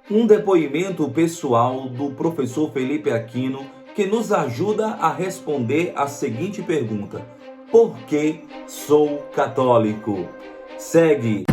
Um depoimento pessoal do professor Felipe Aquino que nos ajuda a responder a seguinte pergunta: por que sou católico? Segue.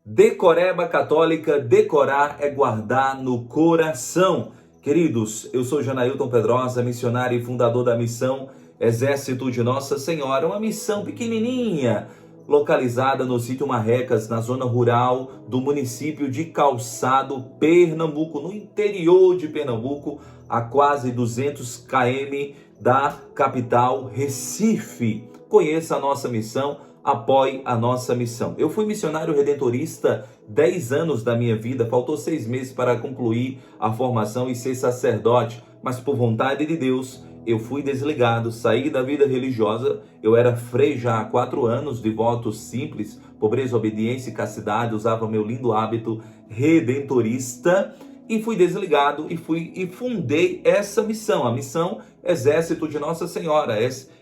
Decoreba católica, decorar é guardar no coração. Queridos, eu sou Janailton Pedrosa, missionário e fundador da missão Exército de Nossa Senhora, uma missão pequenininha, localizada no sítio Marrecas, na zona rural do município de Calçado, Pernambuco, no interior de Pernambuco, a quase 200 km da capital Recife. Conheça a nossa missão, apoie a nossa missão. Eu fui missionário redentorista 10 anos da minha vida, faltou 6 meses para concluir a formação e ser sacerdote, mas por vontade de Deus, eu fui desligado, saí da vida religiosa. Eu era frei já há 4 anos, de votos simples, pobreza, obediência e castidade, usava meu lindo hábito redentorista e fui desligado e fundei essa missão, a missão Exército de Nossa Senhora.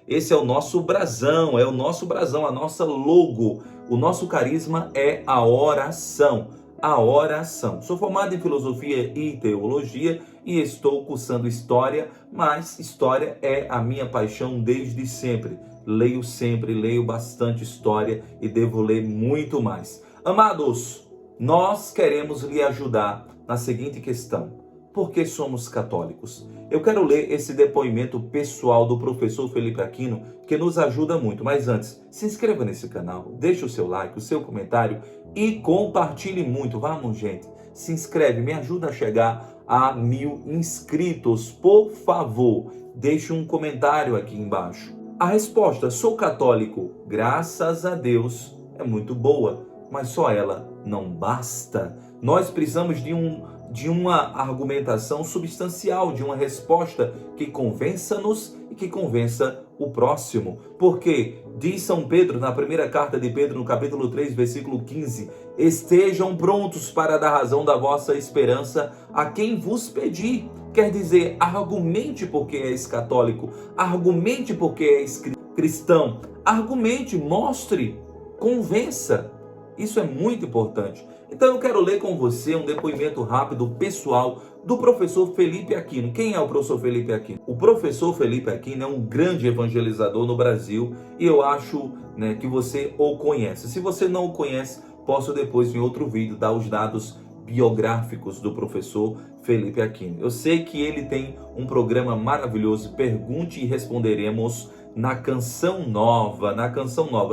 Esse é o nosso brasão, a nossa logo. O nosso carisma é a oração. A oração. Sou formado em filosofia e teologia e estou cursando história, mas história é a minha paixão desde sempre. Leio leio bastante história e devo ler muito mais. Amados, nós queremos lhe ajudar na seguinte questão: por que somos católicos? Eu quero ler esse depoimento pessoal do professor Felipe Aquino, que nos ajuda muito. Mas antes, se inscreva nesse canal, deixe o seu like, o seu comentário e compartilhe muito. Vamos, gente, se inscreve, me ajuda a chegar a 1000 inscritos. Por favor, deixe um comentário aqui embaixo. A resposta, sou católico, graças a Deus, é muito boa, mas só ela não basta. Nós precisamos de uma argumentação substancial, de uma resposta que convença-nos e que convença o próximo. Porque diz São Pedro, na primeira carta de Pedro, no capítulo 3, versículo 15, estejam prontos para dar razão da vossa esperança a quem vos pedir. Quer dizer, argumente porque és católico, argumente porque és cristão, argumente, mostre, convença. Isso é muito importante. Então eu quero ler com você um depoimento rápido, pessoal, do professor Felipe Aquino. Quem é o professor Felipe Aquino? O professor Felipe Aquino é um grande evangelizador no Brasil e eu acho, que você o conhece. Se você não o conhece, posso depois em outro vídeo dar os dados biográficos do professor Felipe Aquino. Eu sei que ele tem um programa maravilhoso, Pergunte e Responderemos, na Canção Nova.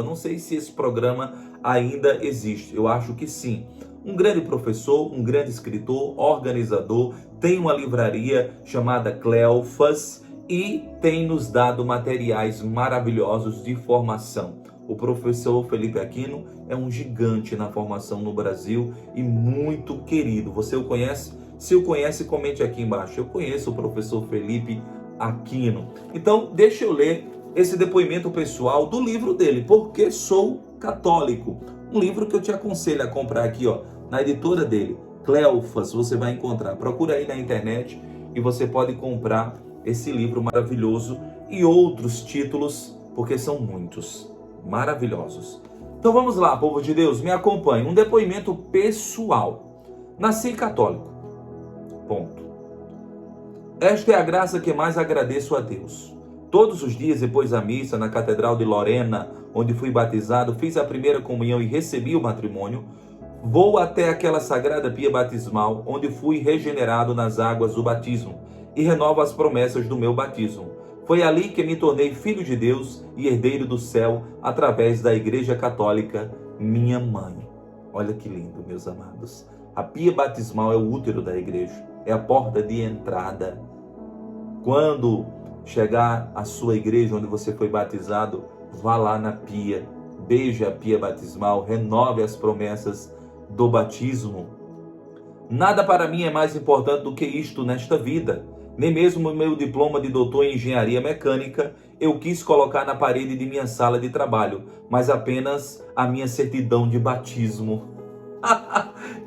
Não sei se esse programa ainda existe, eu acho que sim. Um grande professor, um grande escritor, organizador, tem uma livraria chamada Cleofas e tem nos dado materiais maravilhosos de formação. O professor Felipe Aquino é um gigante na formação no Brasil e muito querido. Você o conhece? Se o conhece, comente aqui embaixo. Eu conheço o professor Felipe Aquino. Então, deixa eu ler esse depoimento pessoal do livro dele, Por que Sou Católico? Um livro que eu te aconselho a comprar aqui, na editora dele, Cleofas, você vai encontrar. Procura aí na internet e você pode comprar esse livro maravilhoso e outros títulos, porque são muitos, maravilhosos. Então vamos lá, povo de Deus, me acompanhe. Um depoimento pessoal. Nasci católico. Ponto. Esta é a graça que mais agradeço a Deus. Todos os dias depois da missa, na Catedral de Lorena, onde fui batizado, fiz a primeira comunhão e recebi o matrimônio, vou até aquela sagrada pia batismal, onde fui regenerado nas águas do batismo e renovo as promessas do meu batismo. Foi ali que me tornei filho de Deus e herdeiro do céu, através da Igreja Católica, minha mãe. Olha que lindo, meus amados. A pia batismal é o útero da igreja, é a porta de entrada. Quando chegar à sua igreja onde você foi batizado, vá lá na pia, beije a pia batismal, renove as promessas do batismo. Nada para mim é mais importante do que isto nesta vida. Nem mesmo o meu diploma de doutor em engenharia mecânica eu quis colocar na parede de minha sala de trabalho, mas apenas a minha certidão de batismo.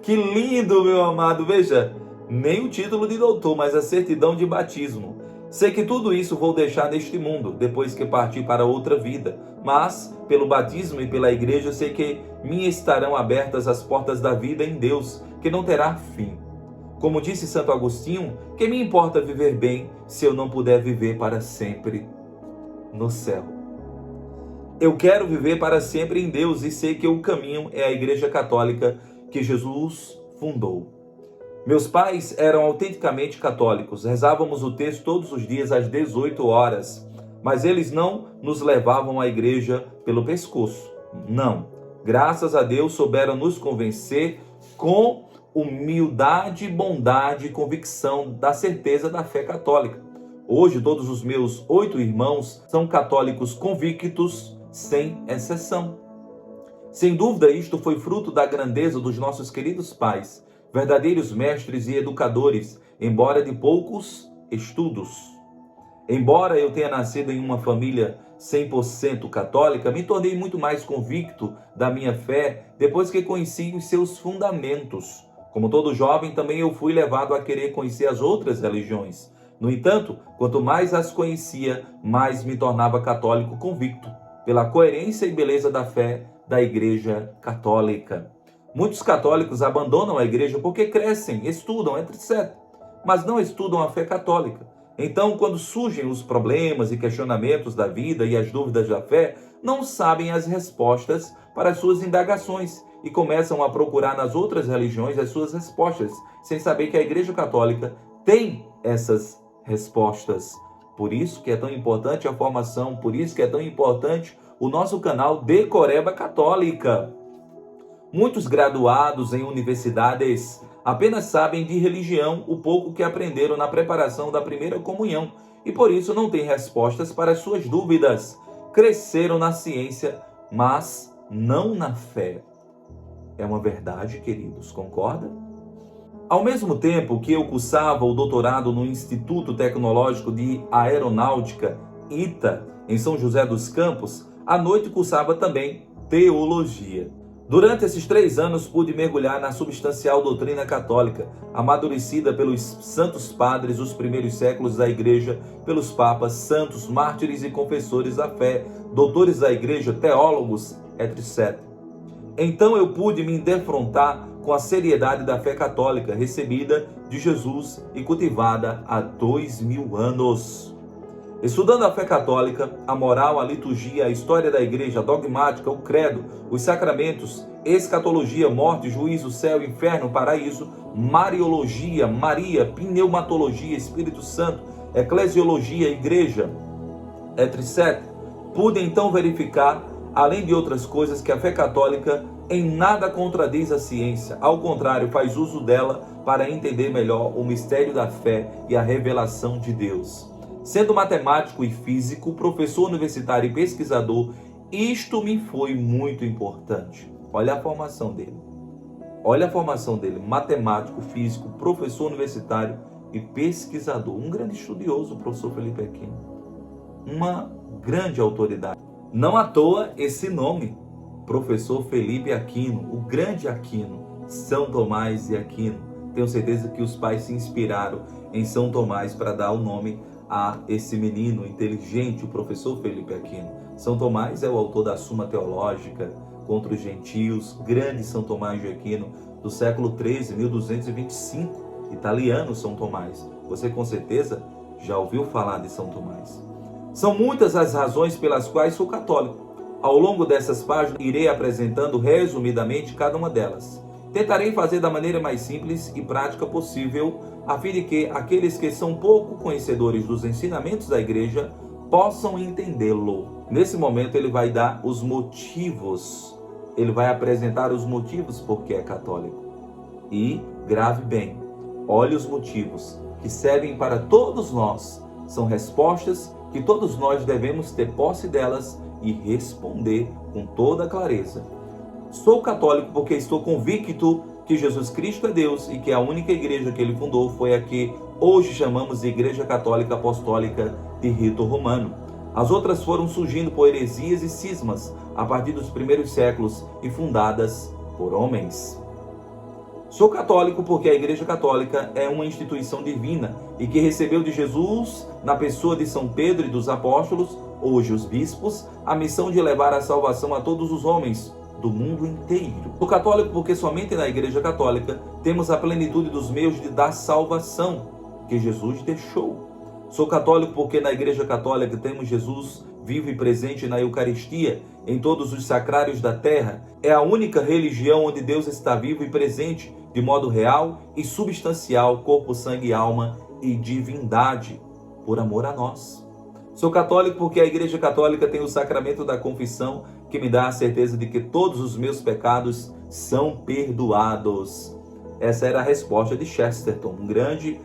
Que lindo, meu amado! Veja, nem o título de doutor, mas a certidão de batismo. Sei que tudo isso vou deixar neste mundo, depois que partir para outra vida, mas, pelo batismo e pela igreja, sei que me estarão abertas as portas da vida em Deus, que não terá fim. Como disse Santo Agostinho, que me importa viver bem se eu não puder viver para sempre no céu? Eu quero viver para sempre em Deus e sei que o caminho é a Igreja Católica que Jesus fundou. Meus pais eram autenticamente católicos, rezávamos o texto todos os dias às 18 horas, mas eles não nos levavam à igreja pelo pescoço. Não. Graças a Deus souberam nos convencer com humildade, bondade e convicção da certeza da fé católica. Hoje todos os meus 8 irmãos são católicos convictos, sem exceção. Sem dúvida, isto foi fruto da grandeza dos nossos queridos pais, verdadeiros mestres e educadores, embora de poucos estudos. Embora eu tenha nascido em uma família 100% católica, me tornei muito mais convicto da minha fé depois que conheci os seus fundamentos. Como todo jovem, também eu fui levado a querer conhecer as outras religiões. No entanto, quanto mais as conhecia, mais me tornava católico convicto, pela coerência e beleza da fé da Igreja Católica. Muitos católicos abandonam a igreja porque crescem, estudam, etc., mas não estudam a fé católica. Então, quando surgem os problemas e questionamentos da vida e as dúvidas da fé, não sabem as respostas para as suas indagações e começam a procurar nas outras religiões as suas respostas, sem saber que a Igreja Católica tem essas respostas. Por isso que é tão importante a formação, por isso que é tão importante o nosso canal Decoreba Católica. Muitos graduados em universidades apenas sabem de religião o pouco que aprenderam na preparação da primeira comunhão e por isso não têm respostas para as suas dúvidas. Cresceram na ciência, mas não na fé. É uma verdade, queridos, concorda? Ao mesmo tempo que eu cursava o doutorado no Instituto Tecnológico de Aeronáutica, ITA, em São José dos Campos, à noite cursava também teologia. Durante esses 3 anos pude mergulhar na substancial doutrina católica, amadurecida pelos santos padres dos primeiros séculos da igreja, pelos papas, santos, mártires e confessores da fé, doutores da igreja, teólogos, etc. Então eu pude me defrontar com a seriedade da fé católica recebida de Jesus e cultivada há 2000 anos. Estudando a fé católica, a moral, a liturgia, a história da igreja, a dogmática, o credo, os sacramentos, escatologia, morte, juízo, céu, inferno, paraíso, mariologia, Maria, pneumatologia, Espírito Santo, eclesiologia, igreja, etc. Pude então verificar, além de outras coisas, que a fé católica em nada contradiz a ciência. Ao contrário, faz uso dela para entender melhor o mistério da fé e a revelação de Deus. Sendo matemático e físico, professor universitário e pesquisador, isto me foi muito importante. Olha a formação dele. Olha a formação dele, matemático, físico, professor universitário e pesquisador. Um grande estudioso, o professor Felipe Aquino. Uma grande autoridade. Não à toa esse nome, professor Felipe Aquino, o grande Aquino, São Tomás de Aquino. Tenho certeza que os pais se inspiraram em São Tomás para dar o nome a esse menino inteligente, o professor Felipe Aquino. São Tomás é o autor da Suma Teológica contra os gentios, grande São Tomás de Aquino, do século XIII, 1225, italiano São Tomás. Você com certeza já ouviu falar de São Tomás. São muitas as razões pelas quais sou católico. Ao longo dessas páginas, irei apresentando resumidamente cada uma delas. Tentarei fazer da maneira mais simples e prática possível, a fim de que aqueles que são pouco conhecedores dos ensinamentos da igreja possam entendê-lo. Nesse momento ele vai dar os motivos, ele vai apresentar os motivos porque é católico. E, grave bem, olhe os motivos que servem para todos nós. São respostas que todos nós devemos ter posse delas e responder com toda clareza. Sou católico porque estou convicto que Jesus Cristo é Deus e que a única igreja que ele fundou foi a que hoje chamamos de Igreja Católica Apostólica de Rito Romano. As outras foram surgindo por heresias e cismas a partir dos primeiros séculos e fundadas por homens. Sou católico porque a Igreja Católica é uma instituição divina e que recebeu de Jesus, na pessoa de São Pedro e dos apóstolos, hoje os bispos, a missão de levar a salvação a todos os homens do mundo inteiro. Sou católico porque somente na Igreja Católica temos a plenitude dos meios de dar salvação que Jesus deixou. Sou católico porque na Igreja Católica temos Jesus vivo e presente na Eucaristia, em todos os sacrários da terra. É a única religião onde Deus está vivo e presente, de modo real e substancial, corpo, sangue, alma e divindade, por amor a nós. Sou católico porque a Igreja Católica tem o sacramento da confissão, que me dá a certeza de que todos os meus pecados são perdoados. Essa era a resposta de Chesterton, um grande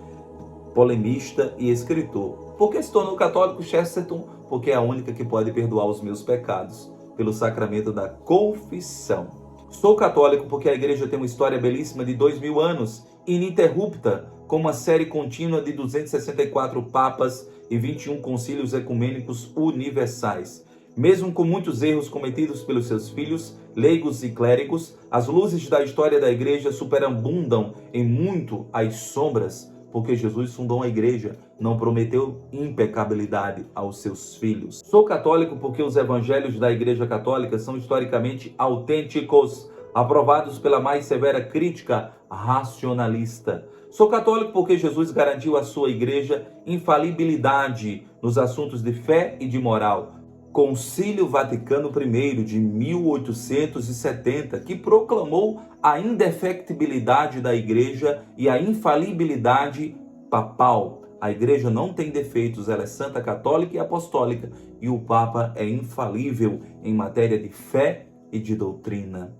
polemista e escritor. Por que se tornou católico, Chesterton? Porque é a única que pode perdoar os meus pecados, pelo sacramento da confissão. Sou católico porque a Igreja tem uma história belíssima de 2000 anos, ininterrupta, com uma série contínua de 264 papas e 21 concílios ecumênicos universais. Mesmo com muitos erros cometidos pelos seus filhos, leigos e clérigos, as luzes da história da Igreja superabundam em muito as sombras, porque Jesus fundou a Igreja, não prometeu impecabilidade aos seus filhos. Sou católico porque os evangelhos da Igreja Católica são historicamente autênticos, aprovados pela mais severa crítica racionalista. Sou católico porque Jesus garantiu à sua Igreja infalibilidade nos assuntos de fé e de moral. Concílio Vaticano I de 1870, que proclamou a indefectibilidade da Igreja e a infalibilidade papal. A Igreja não tem defeitos, ela é santa, católica e apostólica, e o Papa é infalível em matéria de fé e de doutrina.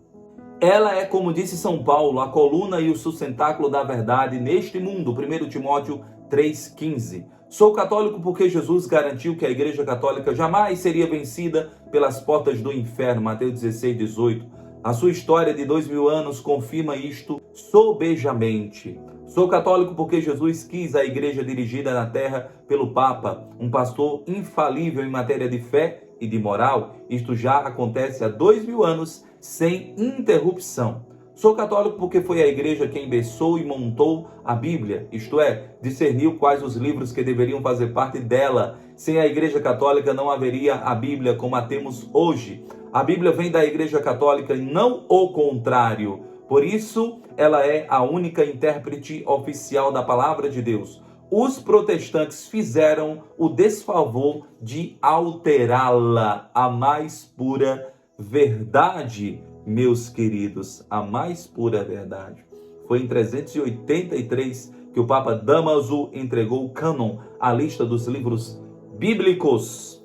Ela é, como disse São Paulo, a coluna e o sustentáculo da verdade neste mundo, 1 Timóteo 3,15. Sou católico porque Jesus garantiu que a Igreja Católica jamais seria vencida pelas portas do inferno, Mateus 16,18. A sua história de 2000 anos confirma isto sobejamente. Sou católico porque Jesus quis a Igreja dirigida na terra pelo Papa, um pastor infalível em matéria de fé e de moral. Isto já acontece há 2000 anos, sem interrupção. Sou católico porque foi a Igreja quem embeçou e montou a Bíblia, isto é, discerniu quais os livros que deveriam fazer parte dela. Sem a Igreja Católica não haveria a Bíblia como a temos hoje. A Bíblia vem da Igreja Católica e não o contrário. Por isso, ela é a única intérprete oficial da Palavra de Deus. Os protestantes fizeram o desfavor de alterá-la, a mais pura verdade. Meus queridos, a mais pura verdade. Foi em 383 que o Papa Dámaso entregou o cânon, a lista dos livros bíblicos.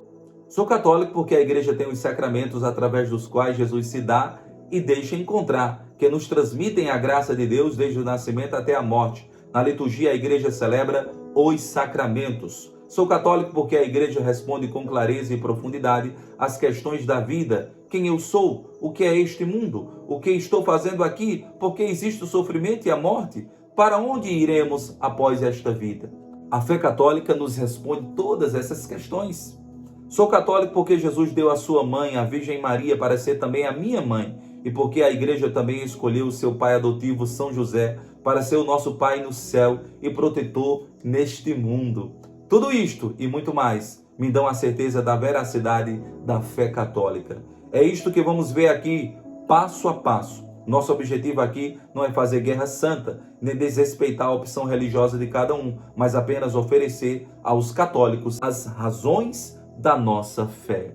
Sou católico porque a Igreja tem os sacramentos através dos quais Jesus se dá e deixa encontrar, que nos transmitem a graça de Deus desde o nascimento até a morte. Na liturgia, a Igreja celebra os sacramentos. Sou católico porque a Igreja responde com clareza e profundidade às questões da vida. Quem eu sou? O que é este mundo? O que estou fazendo aqui? Por que existe o sofrimento e a morte? Para onde iremos após esta vida? A fé católica nos responde todas essas questões. Sou católico porque Jesus deu a sua mãe, a Virgem Maria, para ser também a minha mãe, e porque a Igreja também escolheu o seu pai adotivo, São José, para ser o nosso pai no céu e protetor neste mundo. Tudo isto e muito mais me dão a certeza da veracidade da fé católica. É isto que vamos ver aqui, passo a passo. Nosso objetivo aqui não é fazer guerra santa, nem desrespeitar a opção religiosa de cada um, mas apenas oferecer aos católicos as razões da nossa fé.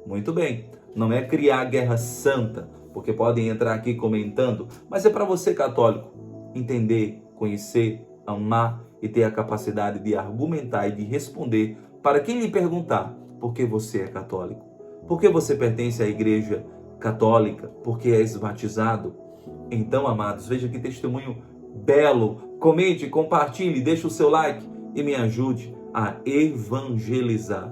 Muito bem, não é criar guerra santa, porque podem entrar aqui comentando, mas é para você, católico, entender, conhecer, amar e ter a capacidade de argumentar e de responder para quem lhe perguntar por que você é católico, por que você pertence à Igreja Católica, porque és batizado. Então, amados, veja que testemunho belo. Comente, compartilhe, deixe o seu like e me ajude a evangelizar.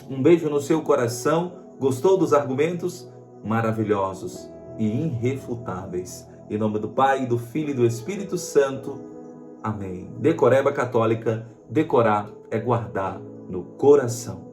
Um beijo no seu coração. Gostou dos argumentos? Maravilhosos e irrefutáveis. Em nome do Pai, do Filho e do Espírito Santo. Amém. Decoreba católica, decorar é guardar no coração.